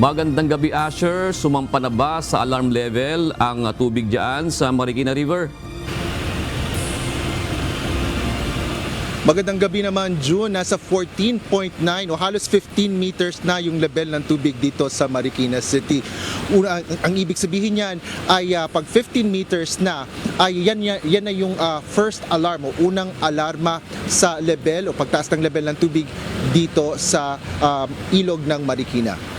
Magandang gabi, Asher. Sumampa na ba sa alarm level ang tubig dyan sa Marikina River? Magandang gabi naman, June. Nasa 14.9 o halos 15 meters na yung level ng tubig dito sa Marikina City. Ang ibig sabihin niyan ay pag 15 meters na, ay yan na yung first alarm o unang alarma sa level o pagtaas ng level ng tubig dito sa ilog ng Marikina.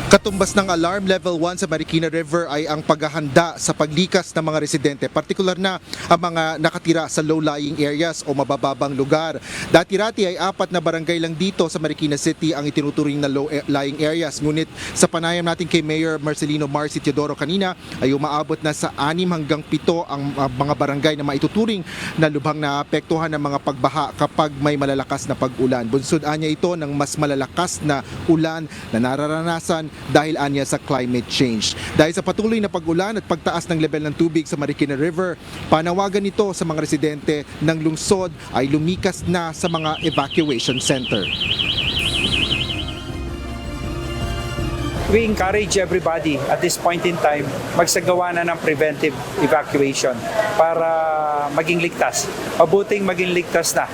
Katumbas ng alarm level 1 sa Marikina River ay ang paghahanda sa paglikas ng mga residente, partikular na ang mga nakatira sa low-lying areas o mabababang lugar. Dati-rati ay 4 na barangay lang dito sa Marikina City ang itinuturing na low-lying areas. Ngunit sa panayam natin kay Mayor Marcelino Marcy Teodoro kanina ay umaabot na sa 6 hanggang 7 ang mga barangay na maituturing na lubhang naapektuhan ng mga pagbaha kapag may malalakas na pag-ulan. Bunsod anya ito ng mas malalakas na ulan na nararanasan dahil anya sa climate change. Dahil sa patuloy na pag-ulan at pagtaas ng level ng tubig sa Marikina River, panawagan nito sa mga residente ng lungsod ay lumikas na sa mga evacuation center. We encourage everybody at this point in time magsagawa na ng preventive evacuation para maging ligtas. Mabuting maging ligtas na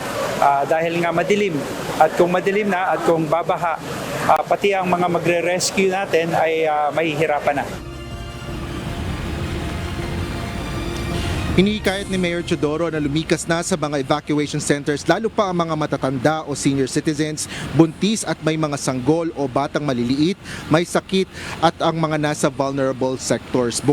dahil nga madilim. At kung madilim na at kung babaha, pati ang mga magre-rescue natin ay mahihirapan na. Hinihikayat ni Mayor Teodoro na lumikas na sa mga evacuation centers lalo pa ang mga matatanda o senior citizens, buntis at may mga sanggol o batang maliliit, may sakit at ang mga nasa vulnerable sectors.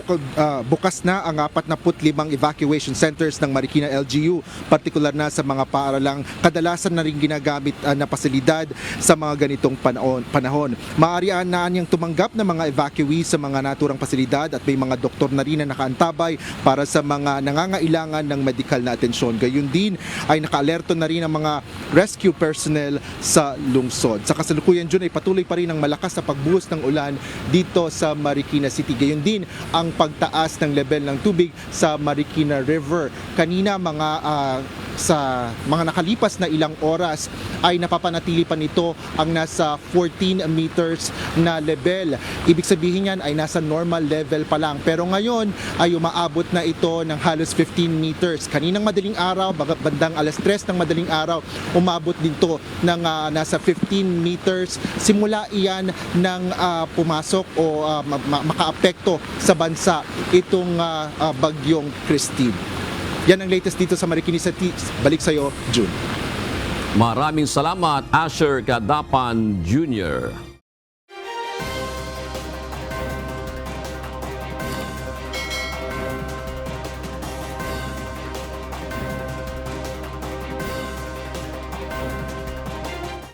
Bukas na ang 45 evacuation centers ng Marikina LGU, partikular na sa mga paaralang kadalasan na rin ginagamit na pasilidad sa mga ganitong panahon. Maaarian na niyang tumanggap ng mga evacuees sa mga naturang pasilidad at may mga doktor na rin na nakaantabay para sa mga nangangailangan ng medical na atensyon. Gayun din ay nakaalerto na rin ang mga rescue personnel sa lungsod. Sa kasalukuyan dyan ay patuloy pa rin ang malakas na pagbuhos ng ulan dito sa Marikina City. Gayun din ang pagtaas ng level ng tubig sa Marikina River. Kanina sa mga nakalipas na ilang oras ay napapanatili pa nito ang nasa 14 meters na level. Ibig sabihin yan ay nasa normal level pa lang. Pero ngayon ay umaabot na ito ng halos 15 meters. Kaninang madaling araw, bandang alas 3 ng madaling araw, umabot dito ng nasa 15 meters. Simula iyan ng pumasok o makaapekto sa bansa itong bagyong Christine. Yan ang latest dito sa Marikina City. Balik sa'yo, June. Maraming salamat, Asher Kadapan Jr.